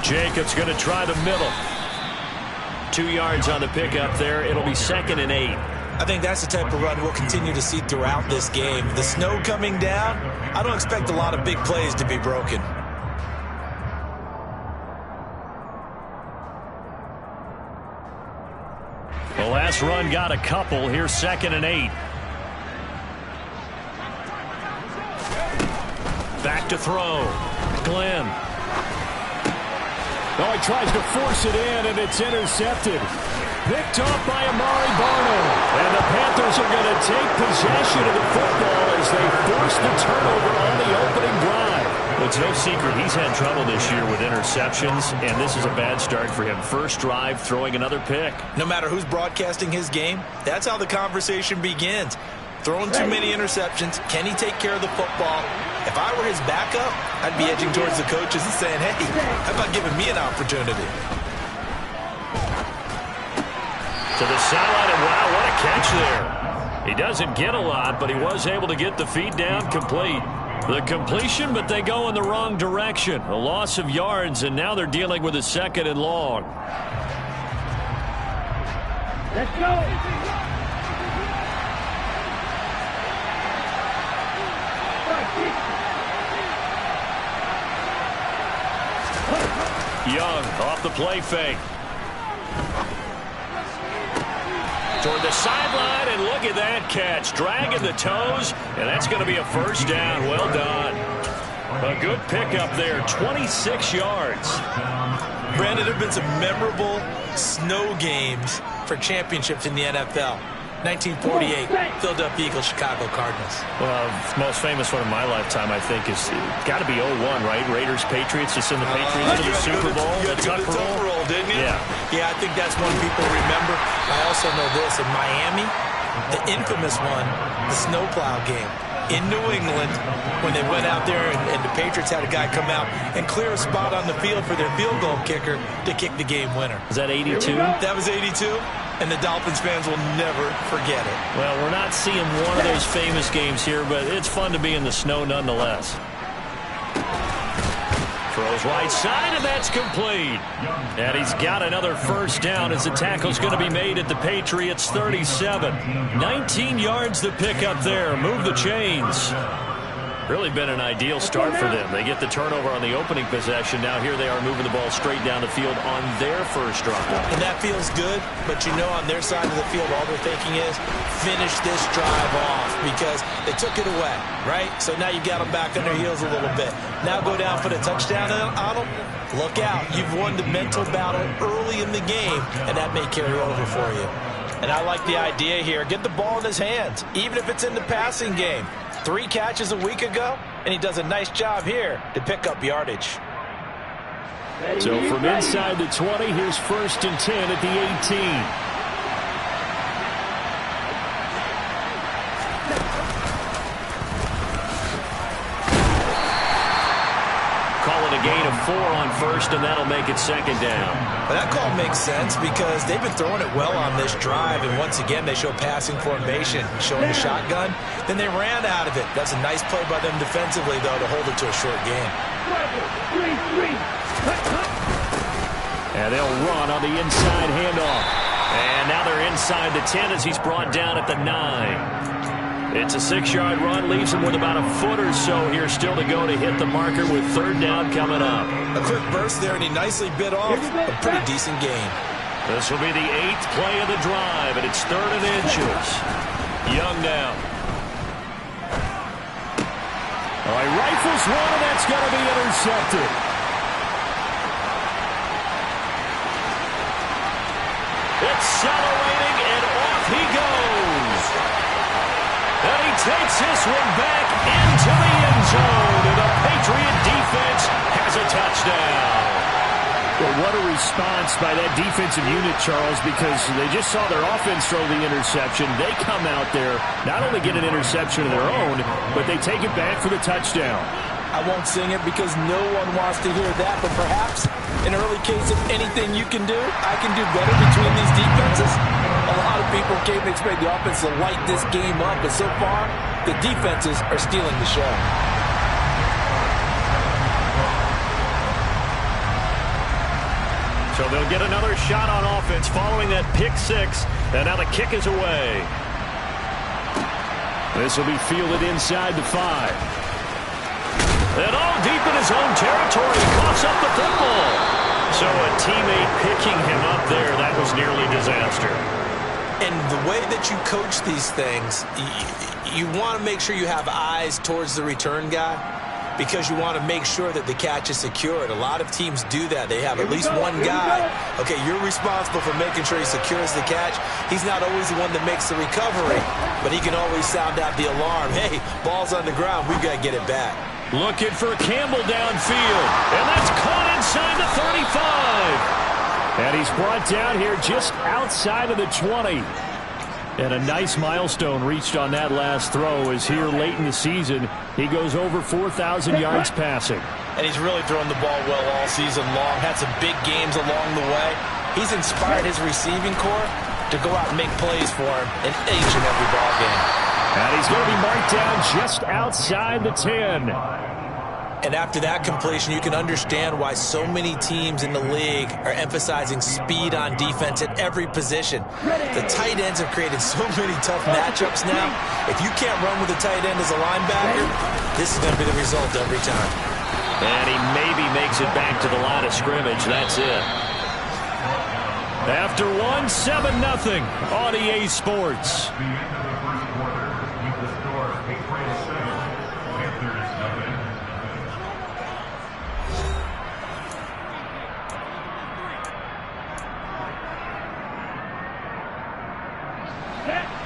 Jacobs going to try the middle. 2 yards on the pickup there. It'll be 2nd and 8. I think that's the type of run we'll continue to see throughout this game. The snow coming down, I don't expect a lot of big plays to be broken. The last run got a couple. Here's 2nd and 8. Back to throw. Glenn. Oh, he tries to force it in, and it's intercepted. Picked off by Amari Barno. And the Panthers are going to take possession of the football as they force the turnover on the opening drive. Well, it's no secret he's had trouble this year with interceptions, and this is a bad start for him. First drive, throwing another pick. No matter who's broadcasting his game, that's how the conversation begins. Throwing too many interceptions. Can he take care of the football? If I were his backup, I'd be edging towards the coaches and saying, hey, how about giving me an opportunity? To the sideline, and wow, what a catch there. He doesn't get a lot, but he was able to get the feet down complete. The completion, but they go in the wrong direction. A loss of yards, and now they're dealing with a 2nd and long. Let's go. Young off the play fake. Toward the sideline, and look at that catch. Dragging the toes, and that's going to be a first down. Well done. A good pickup there, 26 yards. Brandon, there have been some memorable snow games for championships in the NFL. 1948, Philadelphia Eagles, Chicago Cardinals. Well, the most famous one in my lifetime, I think, is got to be 01, right? Raiders, Patriots, just send the Patriots to the Super Bowl. You got the Tuck roll, didn't you? Yeah, I think that's one people remember. I also know this. In Miami, the infamous one, the snowplow game. In New England, when they went out there and the Patriots had a guy come out and clear a spot on the field for their field goal kicker to kick the game winner. Is that 82? That was 82. And the Dolphins fans will never forget it. Well, we're not seeing one of those famous games here, but it's fun to be in the snow nonetheless. Throws right side, and that's complete. And he's got another first down as the tackle's going to be made at the Patriots' 37. 19 yards to pick up there. Move the chains. Really been an ideal start for them. They get the turnover on the opening possession. Now here they are moving the ball straight down the field on their first drive. And that feels good, but you know on their side of the field all they're thinking is finish this drive off because they took it away, right? So now you got them back on their heels a little bit. Now go down, put a touchdown on them. Look out. You've won the mental battle early in the game, and that may carry over for you. And I like the idea here. Get the ball in his hands, even if it's in the passing game. 3 catches a week ago, and he does a nice job here to pick up yardage. So from inside the 20, here's 1st and 10 at the 18. Call it a gain of 4 on first, and that'll make it 2nd down. But that call makes sense because they've been throwing it well on this drive, and once again they show passing formation, showing the shotgun. Then they ran out of it. That's a nice play by them defensively, though, to hold it to a short game. And they'll run on the inside handoff. And now they're inside the 10 as he's brought down at the 9. It's a 6-yard run, leaves him with about a foot or so here still to go to hit the marker with 3rd down coming up. A quick burst there, and he nicely bit off a pretty decent gain. This will be the 8th play of the drive, and it's 3rd and inches. Young down. All right, rifles one, and that's going to be intercepted. Accelerating, and off he goes. And he takes this one back into the end zone, and the Patriot defense has a touchdown. Well, what a response by that defensive unit, Charles, because they just saw their offense throw the interception. They come out there, not only get an interception of their own, but they take it back for the touchdown. I won't sing it because no one wants to hear that, but perhaps an early case of anything you can do, I can do better between these defenses. A lot of people came to expect the offense to light this game up, but so far, the defenses are stealing the show. So they'll get another shot on offense following that pick six. And now the kick is away. This will be fielded inside the 5. And all deep in his own territory. He coughs up the football. So a teammate picking him up there, that was nearly disaster. And the way that you coach these things, you want to make sure you have eyes towards the return guy because you want to make sure that the catch is secured. A lot of teams do that. They have at least one guy. Okay, you're responsible for making sure he secures the catch. He's not always the one that makes the recovery, but he can always sound out the alarm. Hey, ball's on the ground. We've got to get it back. Looking for Campbell downfield. And that's caught inside the 35. And he's brought down here just outside of the 20. And a nice milestone reached on that last throw as here late in the season, he goes over 4,000 yards passing. And he's really thrown the ball well all season long. Had some big games along the way. He's inspired his receiving corps to go out and make plays for him in each and every ball game. And he's going to be marked down just outside the 10. And after that completion, you can understand why so many teams in the league are emphasizing speed on defense at every position. The tight ends have created so many tough matchups now. If you can't run with a tight end as a linebacker, this is going to be the result every time. And he maybe makes it back to the line of scrimmage. That's it. After 1, 7-0 on EA Sports.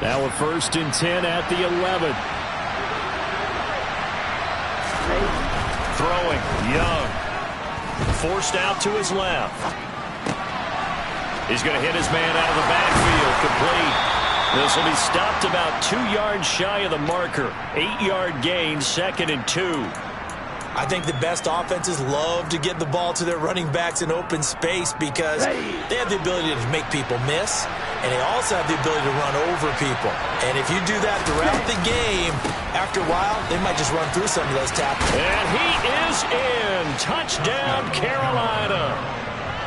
Now a 1st and 10 at the 11. Throwing, Young. Forced out to his left. He's going to hit his man out of the backfield. Complete. This will be stopped about 2 yards shy of the marker. 8-yard gain, 2nd and 2. I think the best offenses love to get the ball to their running backs in open space because they have the ability to make people miss, and they also have the ability to run over people. And if you do that throughout the game, after a while, they might just run through some of those tackles. And he is in. Touchdown, Carolina.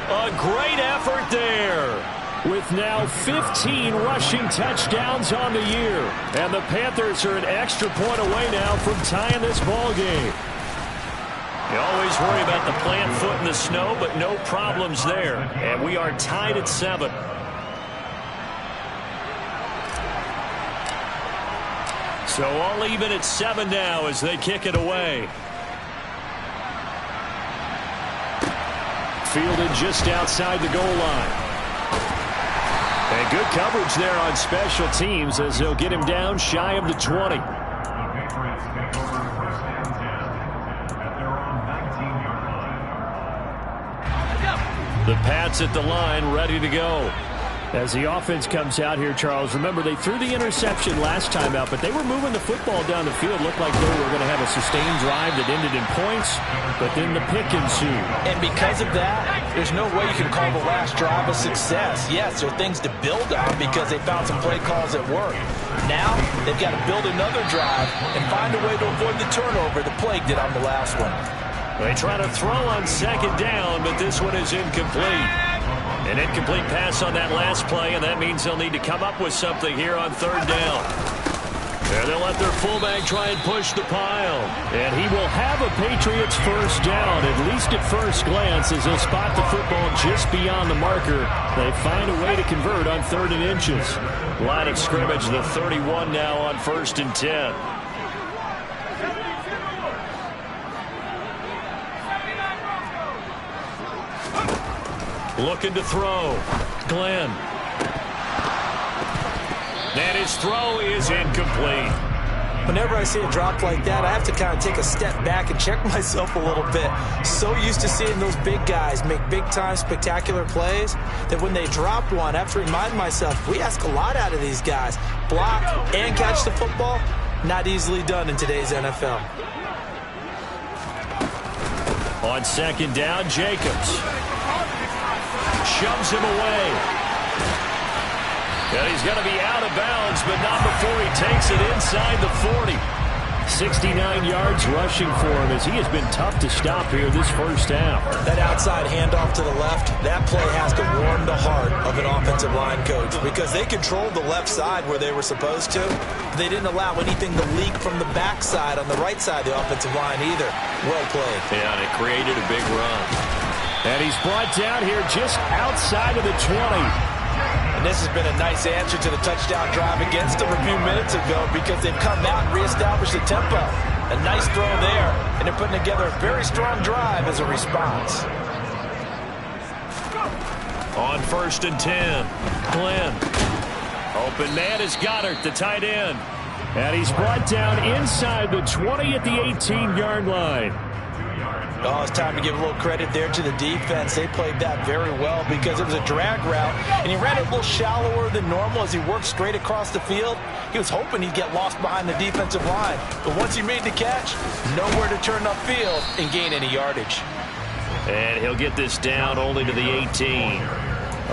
A great effort there. With now 15 rushing touchdowns on the year. And the Panthers are an extra point away now from tying this ball game. You always worry about the plant foot in the snow, but no problems there. And we are tied at 7. So all even at 7 now as they kick it away. Fielded just outside the goal line. And good coverage there on special teams as they'll get him down shy of the 20. The Pats at the line, ready to go. As the offense comes out here, Charles, remember they threw the interception last time out, but they were moving the football down the field. Looked like they were going to have a sustained drive that ended in points, but then the pick ensued. And because of that, there's no way you can call the last drive a success. Yes, there are things to build on because they found some play calls that work. Now, they've got to build another drive and find a way to avoid the turnover that plagued it on the last one. They try to throw on 2nd down, but this one is incomplete. An incomplete pass on that last play, and that means they'll need to come up with something here on 3rd down. There they'll let their fullback try and push the pile. And he will have a Patriots 1st down, at least at first glance, as they'll spot the football just beyond the marker. They find a way to convert on 3rd and inches. Line of scrimmage, the 31 now on 1st and 10. Looking to throw. Glenn. And his throw is incomplete. Whenever I see a drop like that, I have to kind of take a step back and check myself a little bit. So used to seeing those big guys make big-time spectacular plays that when they drop one, I have to remind myself, we ask a lot out of these guys. Block and catch the football, not easily done in today's NFL. On 2nd down, Jacobs. Shoves him away. And he's going to be out of bounds, but not before he takes it inside the 40. 69 yards rushing for him as he has been tough to stop here this first half. That outside handoff to the left, that play has to warm the heart of an offensive line coach because they controlled the left side where they were supposed to. They didn't allow anything to leak from the backside on the right side of the offensive line either. Well played. Yeah, and it created a big run. And he's brought down here just outside of the 20. And this has been a nice answer to the touchdown drive against them a few minutes ago because they've come out and reestablished the tempo. A nice throw there, and they're putting together a very strong drive as a response. On 1st and 10, Glenn. Open man is Goddard, the tight end. And he's brought down inside the 20 at the 18-yard line. Oh, it's time to give a little credit there to the defense. They played that very well because it was a drag route, and he ran it a little shallower than normal as he worked straight across the field. He was hoping he'd get lost behind the defensive line, but once he made the catch, nowhere to turn upfield and gain any yardage. And he'll get this down only to the 18.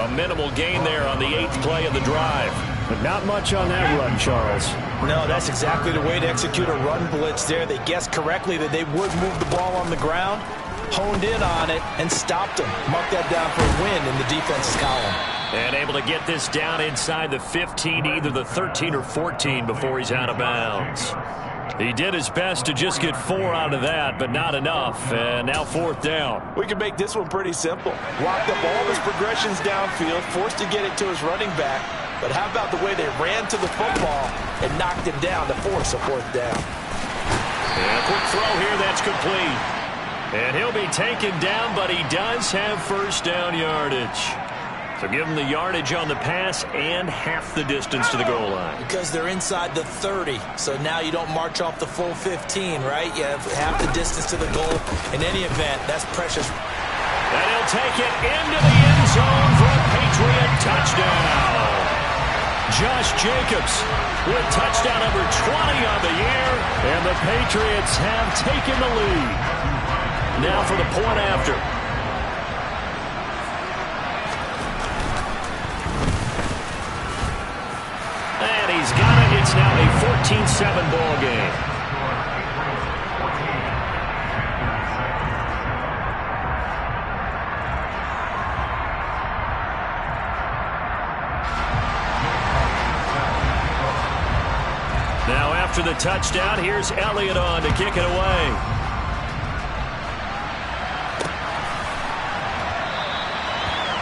A minimal gain there on the 8th play of the drive. But not much on that run, Charles. No, that's exactly the way to execute a run blitz there. They guessed correctly that they would move the ball on the ground, honed in on it, and stopped them. Mark that down for a win in the defense's column. And able to get this down inside the 15, either the 13 or 14 before he's out of bounds. He did his best to just get 4 out of that, but not enough. And now 4th down. We can make this one pretty simple. Locked up all his progressions downfield, forced to get it to his running back. But how about the way they ran to the football and knocked him down to force a 4th down? And a quick throw here, that's complete. And he'll be taken down, but he does have 1st down yardage. So give him the yardage on the pass and half the distance to the goal line. Because they're inside the 30, so now you don't march off the full 15, right? You have half the distance to the goal. In any event, that's precious. And he'll take it into the end zone for a Patriot touchdown. Josh Jacobs with touchdown number 20 on the year. And the Patriots have taken the lead. Now for the point after. And he's got it. It's now a 14-7 ball game. Now after the touchdown, here's Elliott on to kick it away.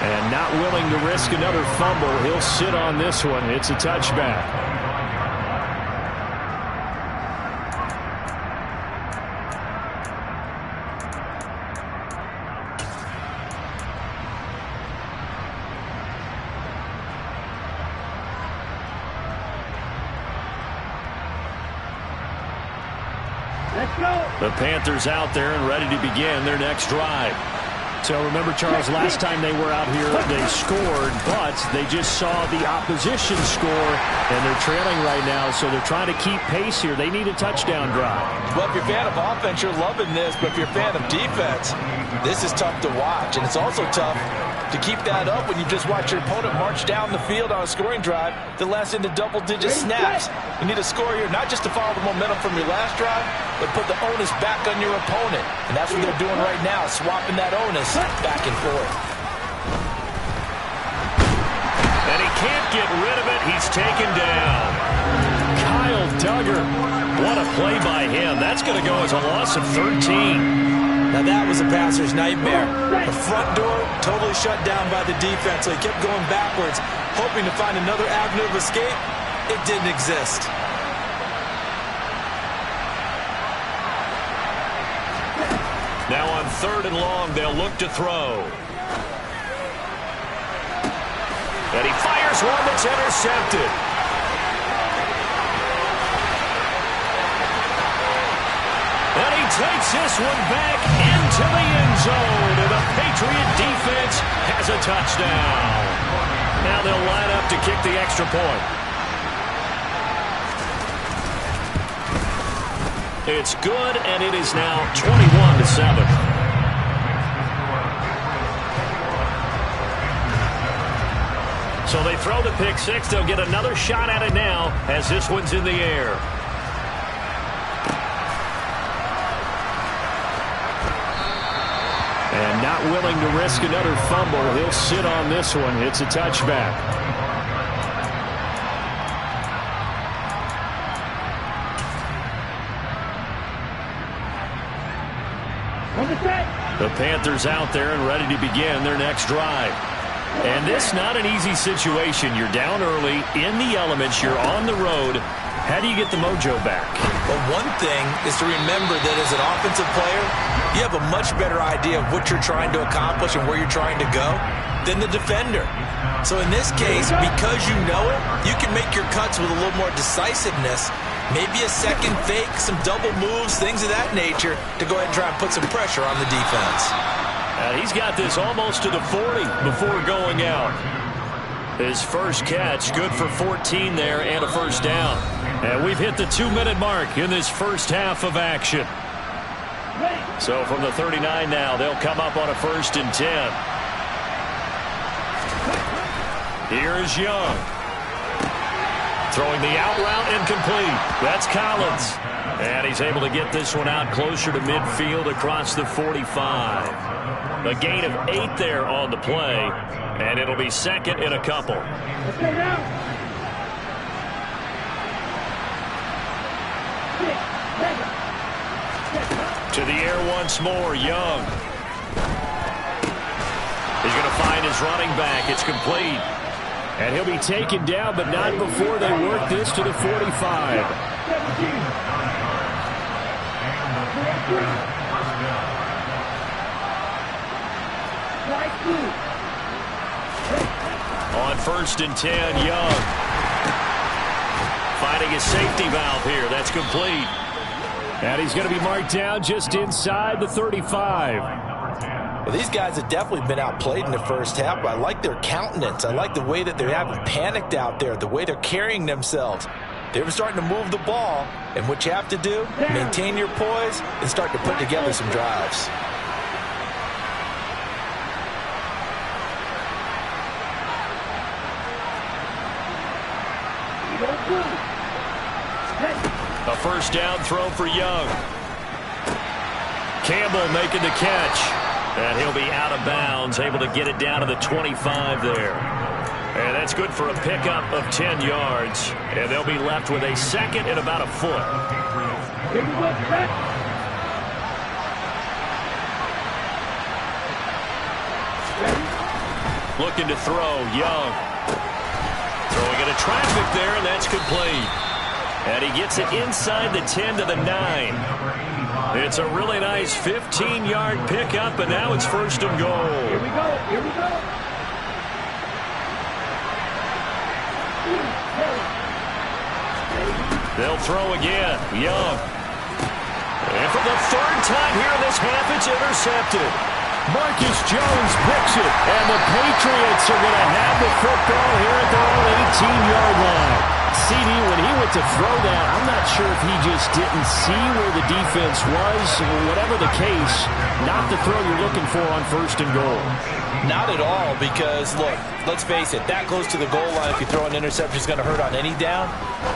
And not willing to risk another fumble, he'll sit on this one. It's a touchback. The Panthers out there and ready to begin their next drive. So remember, Charles, last time they were out here, they scored, but they just saw the opposition score, and they're trailing right now, so they're trying to keep pace here. They need a touchdown drive. Well, if you're a fan of offense, you're loving this, but if you're a fan of defense, this is tough to watch, and it's also tough to keep that up when you just watch your opponent march down the field on a scoring drive that lasts into double-digit snaps. You need a score here, not just to follow the momentum from your last drive, but put the onus back on your opponent. And that's what they're doing right now, swapping that onus back and forth. And he can't get rid of it. He's taken down. Kyle Duggar. What a play by him. That's going to go as a loss of 13. Now that was a passer's nightmare. The front door totally shut down by the defense, so he kept going backwards, hoping to find another avenue of escape. It didn't exist. Now on 3rd and long, they'll look to throw. And he fires one that's intercepted. And he takes this one back into the end zone. And the Patriot defense has a touchdown. Now they'll line up to kick the extra point. It's good, and it is now 21-7. So they throw the pick six. They'll get another shot at it now as this one's in the air. not willing to risk another fumble. He'll sit on this one. It's a touchback. The Panthers out there and ready to begin their next drive. And this not an easy situation. You're down early, in the elements, you're on the road. How do you get the mojo back? Well, one thing is to remember that as an offensive player, you have a much better idea of what you're trying to accomplish and where you're trying to go than the defender. So in this case, because you know it, you can make your cuts with a little more decisiveness. Maybe a second fake, some double moves, things of that nature to go ahead and try and put some pressure on the defense. He's got this almost to the 40 before going out. His first catch, good for 14 there and a first down. And we've hit the 2-minute mark in this first half of action. So from the 39 now, they'll come up on a 1st and 10. Here's Young. Throwing the out route incomplete. That's Collins. And he's able to get this one out closer to midfield across the 45. A gain of 8 there on the play. And it'll be second and a couple. To the air once more, Young. He's going to find his running back. It's complete. And he'll be taken down, but not before they work this to the 45. On 1st and 10, Young. Finding his safety valve here. That's complete. And he's going to be marked down just inside the 35. Well, these guys have definitely been outplayed in the first half, but I like their countenance. I like the way that they haven't panicked out there, the way they're carrying themselves. They're starting to move the ball, and what you have to do, maintain your poise and start to put together some drives. A first down throw for Young. Campbell making the catch. And he'll be out of bounds, able to get it down to the 25 there. And that's good for a pickup of 10 yards. And they'll be left with a second and about a foot. Looking to throw, Young. Throwing into traffic there, and that's complete. And he gets it inside the 10 to the 9. It's a really nice 15-yard pickup, and now it's 1st and goal. Here we go. Here we go. They'll throw again. Young. And for the 3rd time here in this half, it's intercepted. Marcus Jones picks it, and the Patriots are going to have the football here at their own 18-yard line. CD, when he went to throw that, I'm not sure if he just didn't see where the defense was. Whatever the case, not the throw you're looking for on 1st and goal. Not at all, because, look, let's face it, that close to the goal line, if you throw an interception, is going to hurt on any down.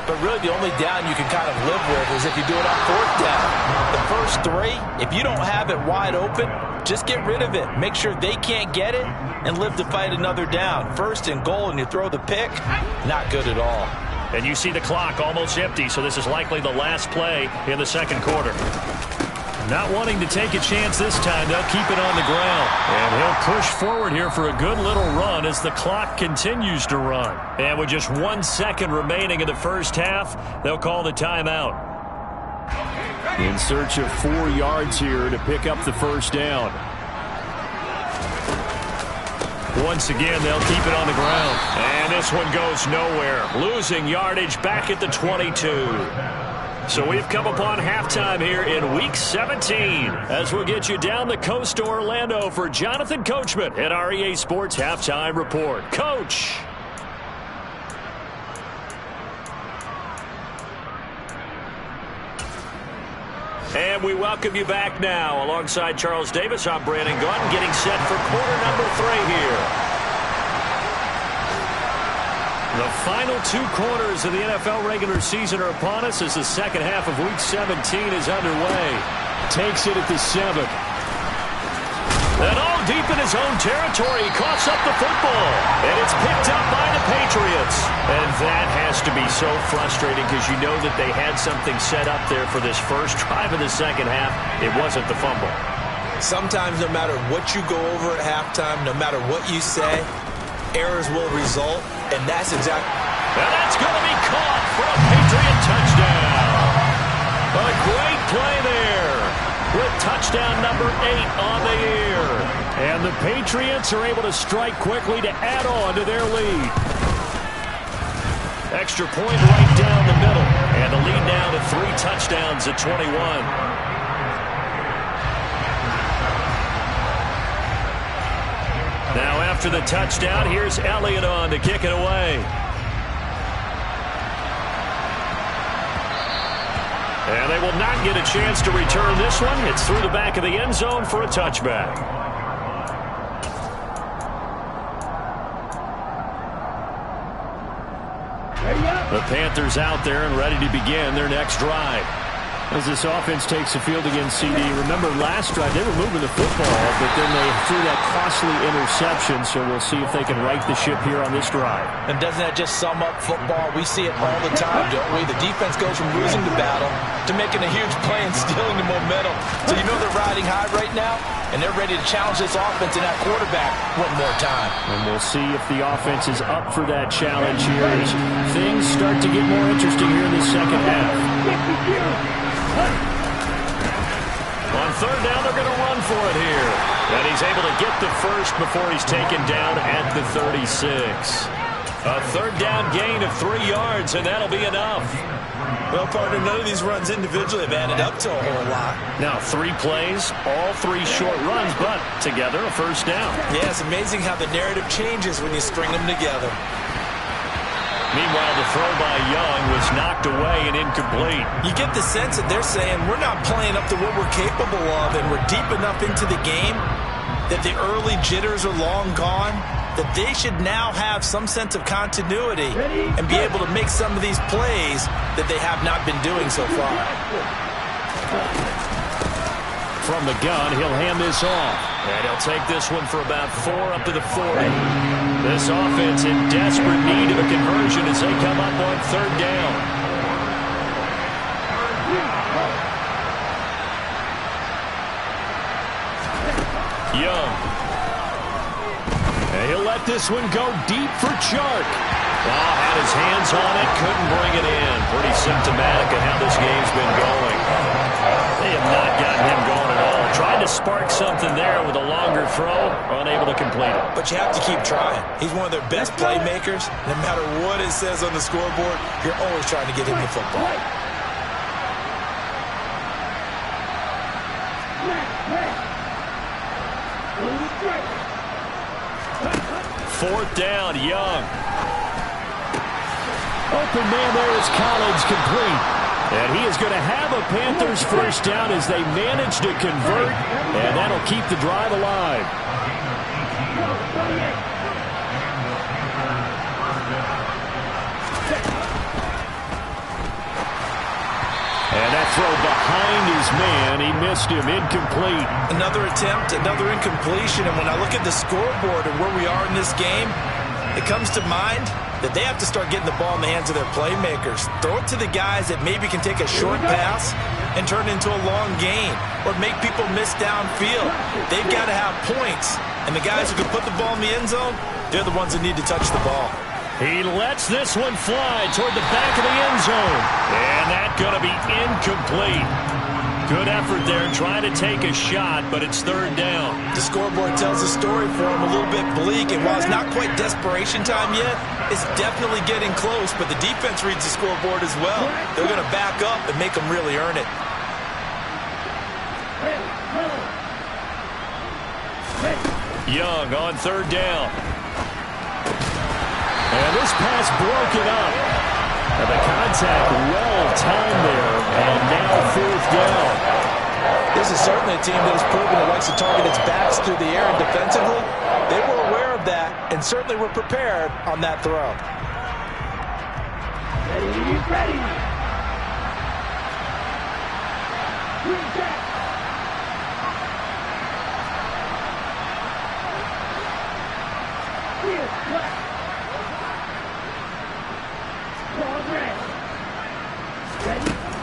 But really, the only down you can kind of live with is if you do it on 4th down. The first 3, if you don't have it wide open, just get rid of it. Make sure they can't get it and live to fight another down. 1st and goal, and you throw the pick, not good at all. And you see the clock almost empty, so this is likely the last play in the 2nd quarter. Not wanting to take a chance this time, they'll keep it on the ground. And he'll push forward here for a good little run as the clock continues to run. And with just 1 second remaining in the first half, they'll call the timeout. In search of 4 yards here to pick up the 1st down. Once again, they'll keep it on the ground. And this one goes nowhere. Losing yardage back at the 22. So we've come upon halftime here in Week 17 as we'll get you down the coast to Orlando for Jonathan Coachman at our EA Sports Halftime Report. Coach! And we welcome you back now. Alongside Charles Davis, I'm Brandon Gunn, getting set for quarter number 3 here. The final 2 quarters of the NFL regular season are upon us as the second half of Week 17 is underway. Takes it at the 7. And all deep in his own territory, he coughs up the football. And it's picked up by the Patriots. And that has to be so frustrating because you know that they had something set up there for this first drive of the second half. It wasn't the fumble. Sometimes no matter what you go over at halftime, no matter what you say, errors will result. And that's exactly... And that's going to be caught for a Patriot touchdown. A great play there with touchdown number 8 on the year. And the Patriots are able to strike quickly to add on to their lead. Extra point right down the middle. And the lead now to 3 touchdowns at 21. Now after the touchdown, here's Elliott on to kick it away. And they will not get a chance to return this one. It's through the back of the end zone for a touchback. The Panthers out there and ready to begin their next drive. As this offense takes the field against CD, remember last drive they were moving the football, but then they threw that costly interception, so we'll see if they can right the ship here on this drive. And doesn't that just sum up football? We see it all the time, don't we? The defense goes from losing the battle to making a huge play and stealing the momentum. So you know they're riding high right now, and they're ready to challenge this offense and that quarterback one more time. And we'll see if the offense is up for that challenge here as things start to get more interesting here in the second half. On third down, they're going to run for it here. And he's able to get the first before he's taken down at the 36. A third down gain of 3 yards, and that'll be enough. Well, partner, none of these runs individually have added up to a whole lot. Now 3 plays, all 3 short runs, but together a first down. Yeah, it's amazing how the narrative changes when you string them together. Meanwhile, the throw by Young was knocked away and incomplete. You get the sense that they're saying we're not playing up to what we're capable of, and we're deep enough into the game that the early jitters are long gone, that they should now have some sense of continuity and be able to make some of these plays that they have not been doing so far. From the gun, he'll hand this off. And he'll take this one for about 4 up to the 40. This offense in desperate need of a conversion as they come up on third down. Young. And he'll let this one go deep for Chark. Oh, had his hands on it, couldn't bring it in. Pretty symptomatic of how this game's been going. They have not gotten him going at all. Tried to spark something there with a longer throw, unable to complete it. But you have to keep trying. He's one of their best playmakers. No matter what it says on the scoreboard, you're always trying to get him the football. Fourth down, Young. Open man there is Collins, complete. And he is going to have a Panthers first down as they manage to convert, and that'll keep the drive alive. And that throw behind his man, he missed him, incomplete. Another attempt, another incompletion, and when I look at the scoreboard and where we are in this game, it comes to mind that they have to start getting the ball in the hands of their playmakers. Throw it to the guys that maybe can take a short pass and turn it into a long gain or make people miss downfield. They've got to have points, and the guys who can put the ball in the end zone, they're the ones that need to touch the ball. He lets this one fly toward the back of the end zone. And that's going to be incomplete. Good effort there trying to take a shot, but it's third down. The scoreboard tells a story for him a little bit bleak, and while it's not quite desperation time yet, it's definitely getting close, but the defense reads the scoreboard as well. They're going to back up and make them really earn it. Young on third down. And this pass broken up. And the contact well timed there, and now fourth down. This is certainly a team that has proven it likes to target its backs through the air and defensively. They were aware of that and certainly were prepared on that throw. Ready.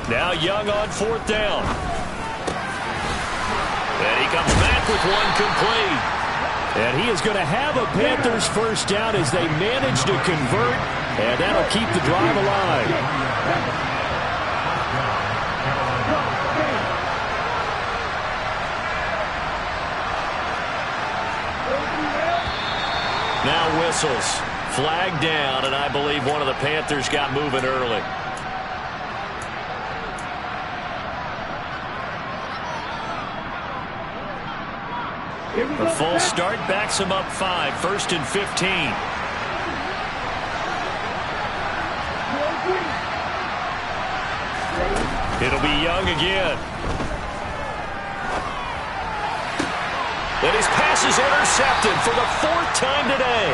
Now Young on 4th down. And he comes back with one complete. And he is going to have a Panthers first down as they manage to convert, and that'll keep the drive alive. Now whistles. Flag down, and I believe one of the Panthers got moving early. A full start backs him up 5, 1st and 15. It'll be Young again. And his pass is intercepted for the 4th time today.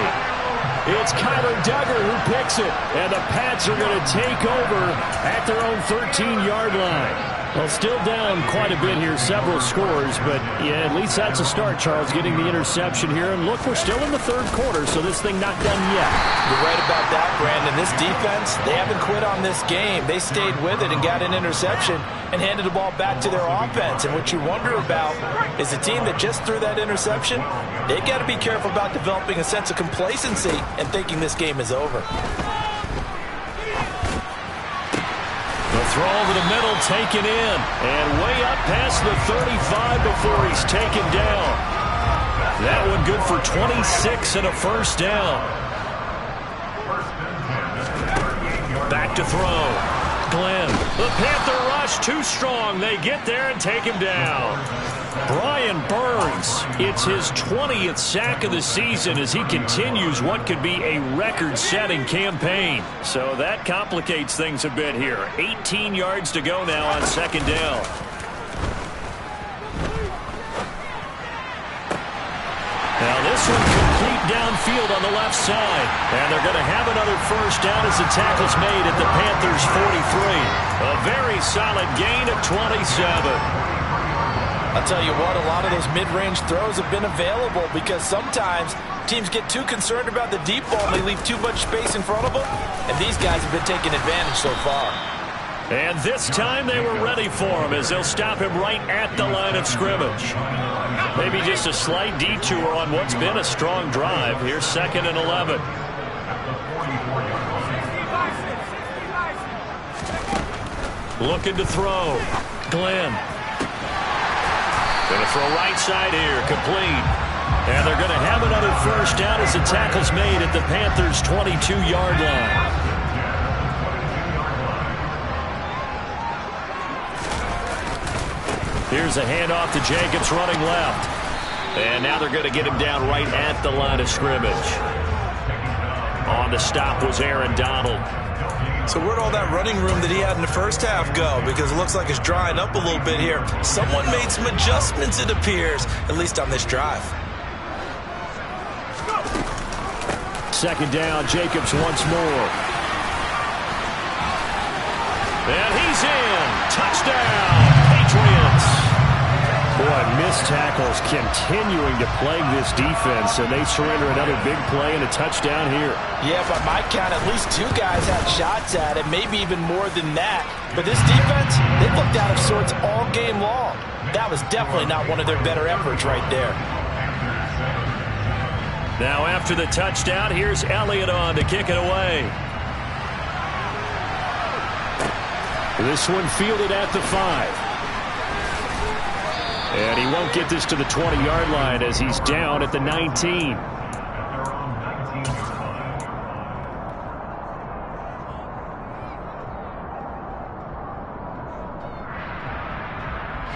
It's Kyler Duggar who picks it, and the Pats are going to take over at their own 13-yard line. Well, still down quite a bit here, several scores, but yeah, at least that's a start, Charles, getting the interception here. And look, we're still in the 3rd quarter, so this thing not done yet. You're right about that, Brandon. This defense, they haven't quit on this game. They stayed with it and got an interception and handed the ball back to their offense. And what you wonder about is the team that just threw that interception, they've got to be careful about developing a sense of complacency and thinking this game is over. The throw over the middle taken in, and way up past the 35 before he's taken down. That one good for 26 and a first down. Back to throw. Glenn. The Panther rush too strong. They get there and take him down. Brian Burns, it's his 20th sack of the season as he continues what could be a record-setting campaign. So that complicates things a bit here. 18 yards to go now on 2nd down. Now this one complete downfield on the left side. And they're going to have another first down as the tackle's made at the Panthers' 43. A very solid gain of 27. I'll tell you what, a lot of those mid-range throws have been available because sometimes teams get too concerned about the deep ball and they leave too much space in front of them, and these guys have been taking advantage so far. And this time they were ready for him as they'll stop him right at the line of scrimmage. Maybe just a slight detour on what's been a strong drive. Here's 2nd and 11. Looking to throw. Glenn. Going to throw right side here, complete. And they're going to have another first down as the tackle's made at the Panthers' 22-yard line. Here's a handoff to Jacobs running left. And now they're going to get him down right at the line of scrimmage. On the stop was Aaron Donald. So where'd all that running room that he had in the first half go? Because it looks like it's drying up a little bit here. Someone made some adjustments, it appears, at least on this drive. 2nd down, Jacobs once more. And he's in. Touchdown, Patriots. Boy, missed tackles continuing to plague this defense, and they surrender another big play and a touchdown here. Yeah, by my count, at least 2 guys had shots at it, maybe even more than that. But this defense, they looked out of sorts all game long. That was definitely not one of their better efforts right there. Now after the touchdown, here's Elliott on to kick it away. This one fielded at the 5. And he won't get this to the 20-yard line as he's down at the 19.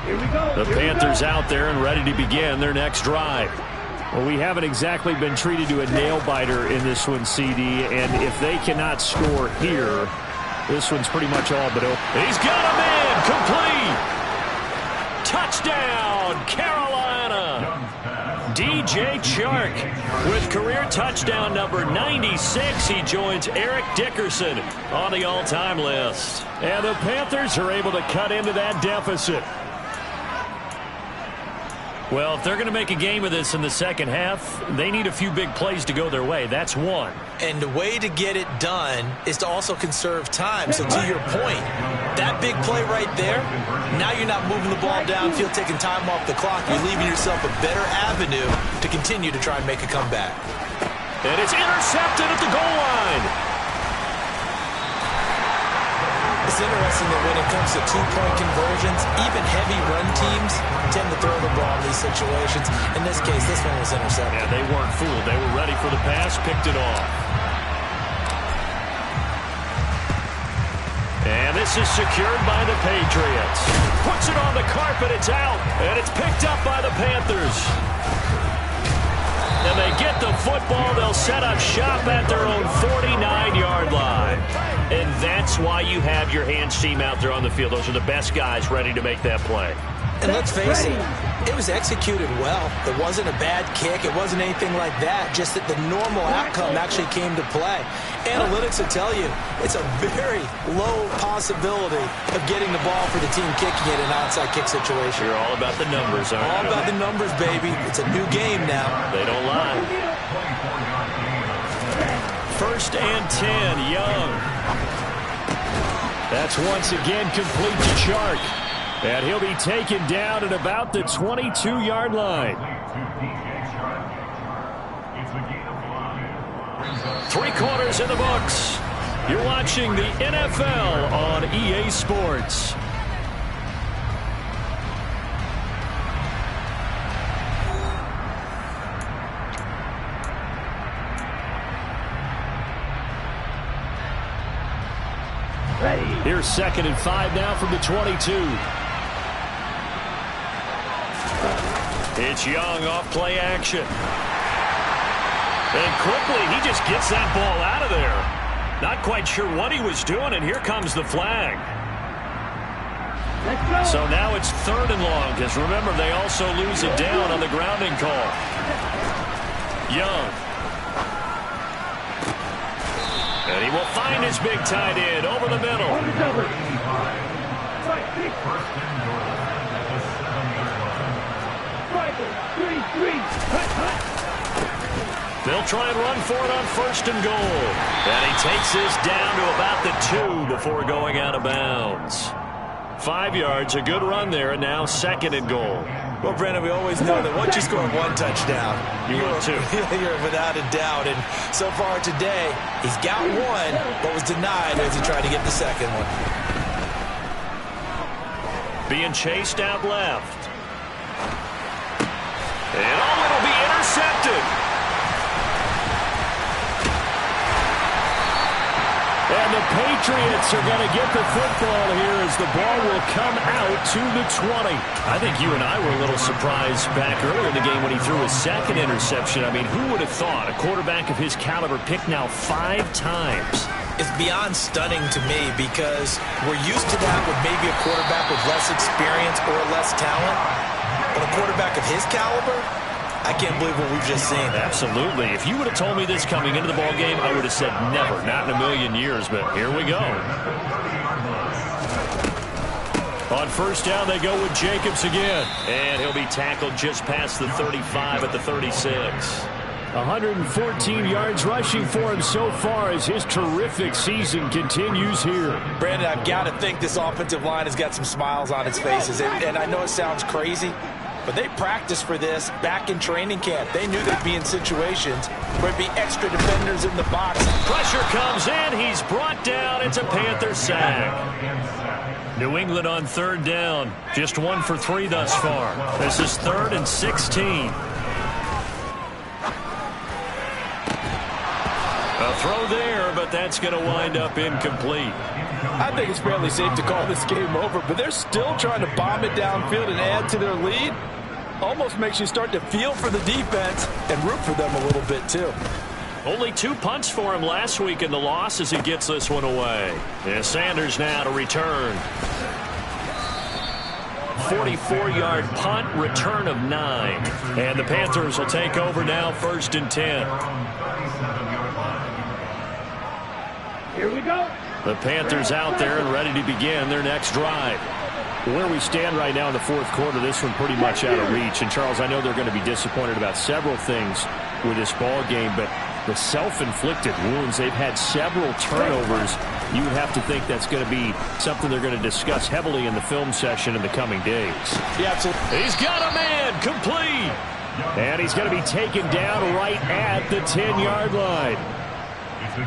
Here we go. The Panthers out there and ready to begin their next drive. Well, we haven't exactly been treated to a nail-biter in this one, CD, and if they cannot score here, this one's pretty much all but open. He's got him in, complete. Touchdown, Carolina. DJ Chark with career touchdown number 96. He joins Eric Dickerson on the all-time list. And the Panthers are able to cut into that deficit. Well, if they're going to make a game of this in the second half, they need a few big plays to go their way. That's one. And the way to get it done is to also conserve time. So to your point, that big play right there, now you're not moving the ball downfield, taking time off the clock. You're leaving yourself a better avenue to continue to try and make a comeback. And it's intercepted at the goal line. It's interesting that when it comes to two-point conversions, even heavy run teams tend to throw the ball in these situations. In this case, this one was intercepted. Yeah, they weren't fooled. They were ready for the pass, picked it off. And this is secured by the Patriots. Puts it on the carpet, it's out, and it's picked up by the Panthers. And they get the football. They'll set up shop at their own 49-yard line. And that's why you have your hands team out there on the field. Those are the best guys ready to make that play. And let's face it was executed well. It wasn't a bad kick. It wasn't anything like that. Just that the normal outcome actually came to play. Analytics will tell you it's a very low possibility of getting the ball for the team kicking it in an outside kick situation. You're all about the numbers, aren't you? All about the numbers, baby. It's a new game now. They don't lie. 1st and 10, Young. That's once again complete to Chark. And he'll be taken down at about the 22-yard line. 3 quarters in the books. You're watching the NFL on EA Sports. Here's 2nd and 5 now from the 22. It's Young off play action. And quickly, he just gets that ball out of there. Not quite sure what he was doing, and here comes the flag. So now it's 3rd and long, because remember, they also lose it down on the grounding call. Young. And he will find his big tight end over the middle. They'll try and run for it on 1st and goal. And he takes this down to about the 2 before going out of bounds. 5 yards, a good run there, and now 2nd and goal. Well, Brandon, we always know that once you score 1 touchdown, you're 2. You're without a doubt. And so far today, he's got 1, but was denied as he tried to get the 2nd one. Being chased out left. And it'll be intercepted. And the Patriots are going to get the football here as the ball will come out to the 20. I think you and I were a little surprised back earlier in the game when he threw his 2nd interception. I mean, who would have thought a quarterback of his caliber picked now 5 times? It's beyond stunning to me because we're used to that with maybe a quarterback with less experience or less talent. But a quarterback of his caliber, I can't believe what we've just seen. Absolutely. If you would have told me this coming into the ball game, I would have said never, not in a million years, but here we go. On 1st down, they go with Jacobs again. And he'll be tackled just past the 35 at the 36. 114 yards rushing for him so far as his terrific season continues here. Brandon, I've got to think this offensive line has got some smiles on its faces. And I know it sounds crazy, but they practiced for this back in training camp. They knew they'd be in situations where it'd be extra defenders in the box. Pressure comes in. He's brought down. It's a Panther sack. New England on 3rd down. Just 1 for 3 thus far. This is 3rd and 16. A throw there, but that's going to wind up incomplete. I think it's fairly safe to call this game over, but they're still trying to bomb it downfield and add to their lead. Almost makes you start to feel for the defense and root for them a little bit, too. Only 2 punts for him last week in the loss as he gets this one away. And Sanders now to return. 44-yard punt, return of 9. And the Panthers will take over now, 1st and 10. Here we go. The Panthers out there and ready to begin their next drive. Where we stand right now in the fourth quarter, this one pretty much out of reach. And, Charles, I know they're going to be disappointed about several things with this ball game, but the self-inflicted wounds, they've had several turnovers. You would have to think that's going to be something they're going to discuss heavily in the film session in the coming days. Yeah, absolutely. He's got a man complete. And he's going to be taken down right at the 10-yard line.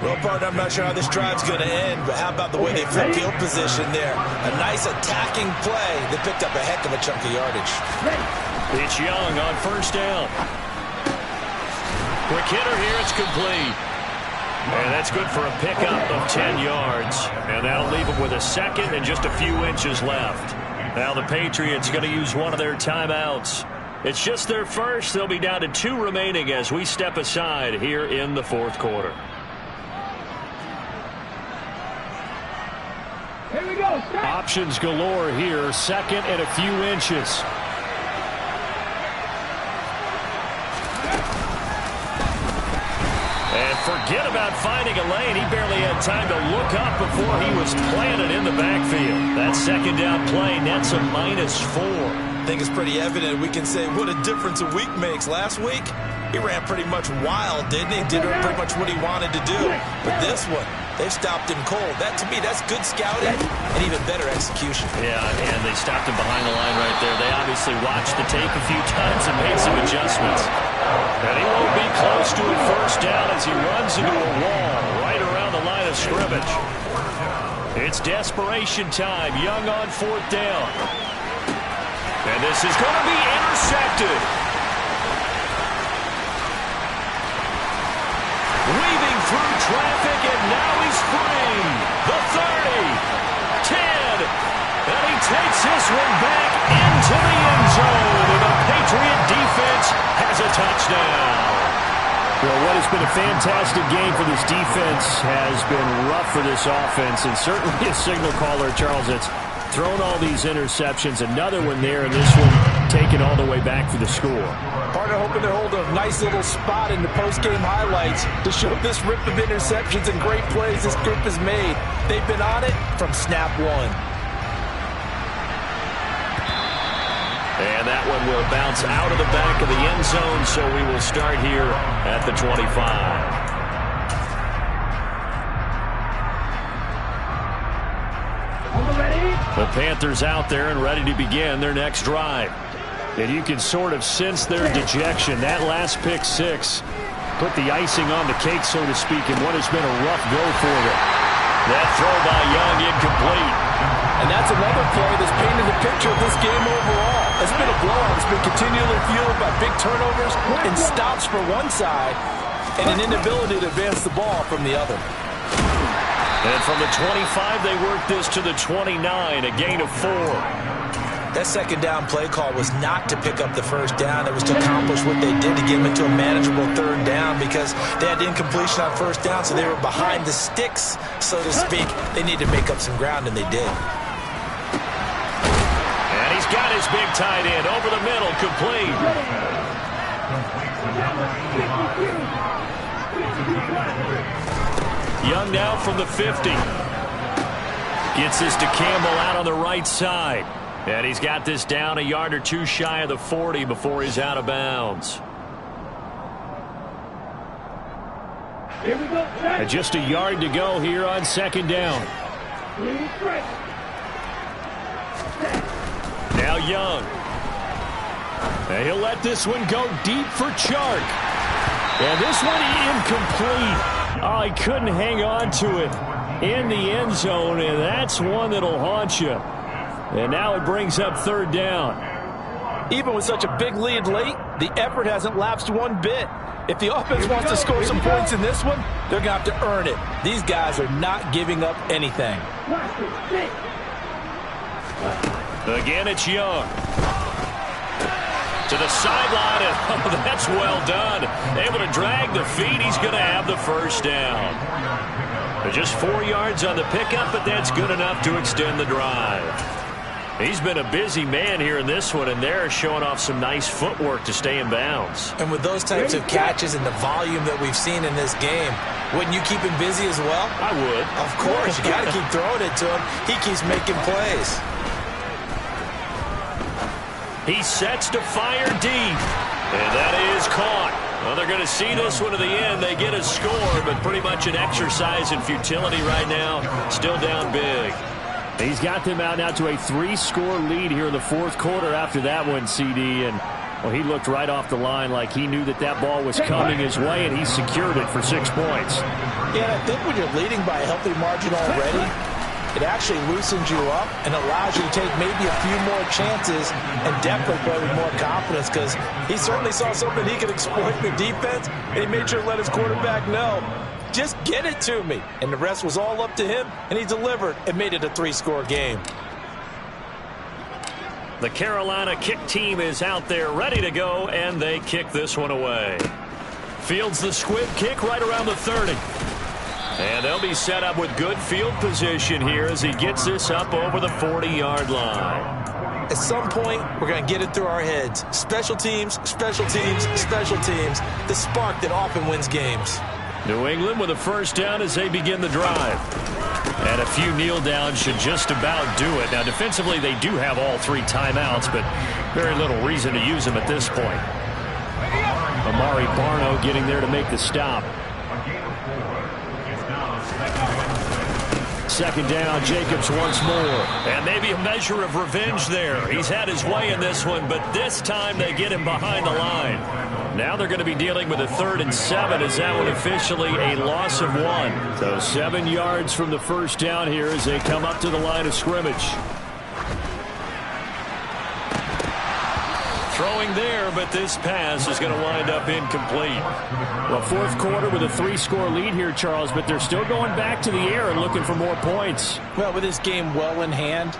Well, partner, I'm not sure how this drive's going to end, but how about the way they flip field position there? A nice attacking play. They picked up a heck of a chunk of yardage. It's Young on first down. Quick hitter here. It's complete. And that's good for a pickup of 10 yards. And that'll leave them with a second and just a few inches left. Now the Patriots going to use one of their timeouts. It's just their first. They'll be down to 2 remaining as we step aside here in the fourth quarter. Here we go. Options galore here. Second and a few inches. And forget about finding a lane. He barely had time to look up before he was planted in the backfield. That second down play nets a -4. I think it's pretty evident. We can say what a difference a week makes. Last week, he ran pretty much wild, didn't he? Did pretty much what he wanted to do. But this one, they've stopped him cold. That, to me, that's good scouting and even better execution. Yeah, and they stopped him behind the line right there. They obviously watched the tape a few times and made some adjustments. And he won't be close to a first down as he runs into a wall right around the line of scrimmage. It's desperation time. Young on fourth down. And this is going to be intercepted. Weaving through traffic, and now he's free. The 30, 10, and he takes this one back into the end zone. And the Patriot defense has a touchdown. Well, what has been a fantastic game for this defense has been rough for this offense, and certainly a signal caller, Charles, that's thrown all these interceptions. Another one there, and this one taken all the way back for the score. Partner hoping they hold a nice little spot in the post-game highlights to show this rip of interceptions and great plays this group has made. They've been on it from snap one. And that one will bounce out of the back of the end zone, so we will start here at the 25. The Panthers out there and ready to begin their next drive. And you can sort of sense their dejection. That last pick six put the icing on the cake, so to speak, in what has been a rough go for them. That throw by Young incomplete. And that's another play that's painted the picture of this game overall. It's been a blowout. It's been continually fueled by big turnovers and stops for one side and an inability to advance the ball from the other. And from the 25, they worked this to the 29, a gain of 4. That second down play call was not to pick up the first down. It was to accomplish what they did to get them into a manageable third down because they had incompletion on first down, so they were behind the sticks, so to speak. They needed to make up some ground, and they did. And he's got his big tight end over the middle, complete. Young now from the 50. Gets this to Campbell out on the right side. And he's got this down a yard or two shy of the 40 before he's out of bounds. Here we go. And just a yard to go here on second down. Now Young. And he'll let this one go deep for Chark. And this one incomplete. Oh, he couldn't hang on to it in the end zone, and that's one that'll haunt you. And now it brings up third down. Even with such a big lead late, the effort hasn't lapsed one bit. If the offense wants to score some points in this one, they're going to have to earn it. These guys are not giving up anything. Again, it's Young. To the sideline, and oh, that's well done. Able to drag the feet. He's going to have the first down. Just 4 yards on the pickup, but that's good enough to extend the drive. He's been a busy man here in this one, and they're showing off some nice footwork to stay in bounds. And with those types of catches and the volume that we've seen in this game, Wouldn't you keep him busy as well? I would. Of course. You got to keep throwing it to him. He keeps making plays. He sets to fire deep. And that is caught. Well, they're going to see this one to the end. They get a score, but pretty much an exercise in futility right now. Still down big. He's got them out now to a 3-score lead here in the fourth quarter after that one, CD. And, well, he looked right off the line like he knew that that ball was coming his way, and he secured it for 6 points. Yeah, I think when you're leading by a healthy margin already, it actually loosens you up and allows you to take maybe a few more chances and definitely play with more confidence, because he certainly saw something he could exploit in the defense, and he made sure to let his quarterback know, just get it to me. And the rest was all up to him, and he delivered and made it a 3-score game. The Carolina kick team is out there ready to go, and they kick this one away. Fields the squib kick right around the 30. And they'll be set up with good field position here as he gets this up over the 40-yard line. At some point, we're going to get it through our heads. Special teams, special teams, special teams. The spark that often wins games. New England with a first down as they begin the drive. And a few kneel downs should just about do it. Now, defensively, they do have all 3 timeouts, but very little reason to use them at this point. Amari Barno getting there to make the stop. Second down, Jacobs once more. And maybe a measure of revenge there. He's had his way in this one, but this time they get him behind the line. Now they're going to be dealing with a 3rd and 7 as that one officially a loss of 1. So 7 yards from the first down here as they come up to the line of scrimmage. Throwing there, but this pass is going to wind up incomplete. Well, fourth quarter with a 3-score lead here, Charles, but they're still going back to the air and looking for more points. Well, with this game well in hand,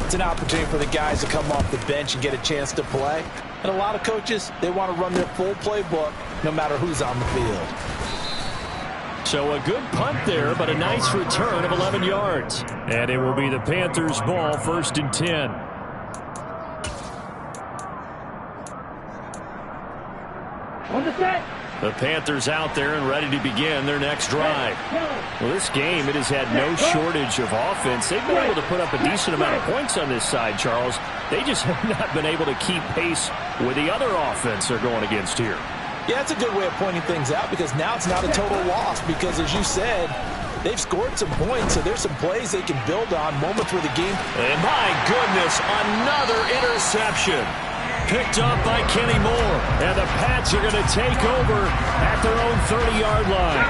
it's an opportunity for the guys to come off the bench and get a chance to play. And a lot of coaches, they want to run their full playbook no matter who's on the field. So a good punt there, but a nice return of 11 yards. And it will be the Panthers' ball, 1st and 10. On the set. The Panthers out there and ready to begin their next drive. Well, this game, it has had no shortage of offense. They've been able to put up a decent amount of points on this side, Charles. They just have not been able to keep pace with the other offense they're going against here. Yeah, that's a good way of pointing things out, because now it's not a total loss, because as you said, they've scored some points, so there's some plays they can build on, moments where the game... And my goodness, another interception. Picked up by Kenny Moore. And the Pats are going to take over at their own 30-yard line.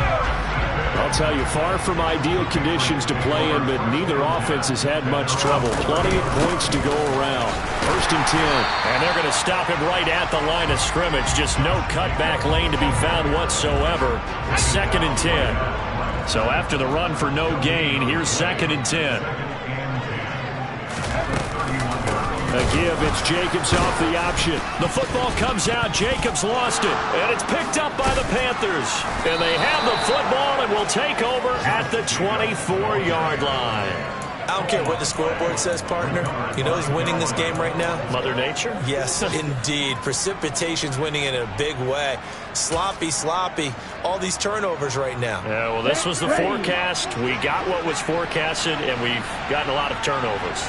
I'll tell you, far from ideal conditions to play in, but neither offense has had much trouble. Plenty of points to go around. 1st and 10. And they're going to stop him right at the line of scrimmage. Just no cutback lane to be found whatsoever. 2nd and 10. So after the run for no gain, here's 2nd and 10. A give, it's Jacobs off the option. The football comes out, Jacobs lost it, and it's picked up by the Panthers. And they have the football and will take over at the 24-yard line. I don't care what the scoreboard says, partner. You know who's winning this game right now? Mother Nature? Yes, indeed. Precipitation's winning in a big way. Sloppy, sloppy. All these turnovers right now. Yeah, well, this was the forecast. We got what was forecasted, and we've gotten a lot of turnovers.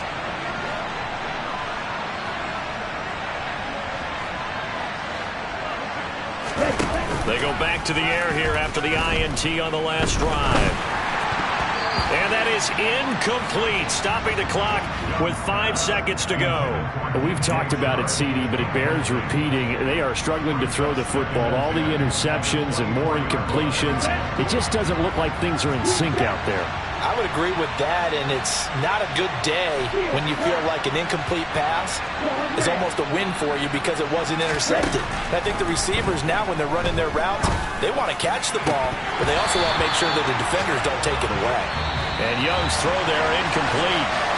They go back to the air here after the INT on the last drive. And that is incomplete, stopping the clock with 5 seconds to go. We've talked about it, CD, but it bears repeating. They are struggling to throw the football. All the interceptions and more incompletions. It just doesn't look like things are in sync out there. I would agree with that, and it's not a good day when you feel like an incomplete pass is almost a win for you because it wasn't intercepted. And I think the receivers now, when they're running their routes, they want to catch the ball, but they also want to make sure that the defenders don't take it away. And Young's throw there incomplete.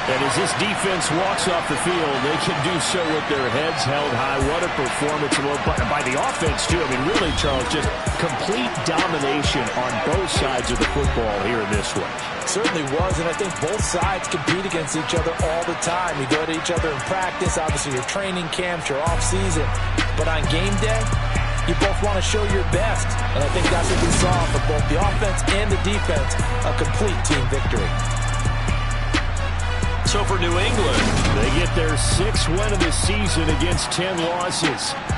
And as this defense walks off the field, they can do so with their heads held high. What a performance by the offense, too. I mean, really, Charles, just complete domination on both sides of the football here in this one. Certainly was, and I think both sides compete against each other all the time. You go to each other in practice, obviously your training camps, your off-season. But on game day, you both want to show your best, and I think that's what we saw saw for both the offense and the defense, a complete team victory. So for New England, they get their 6th win of the season against 10 losses.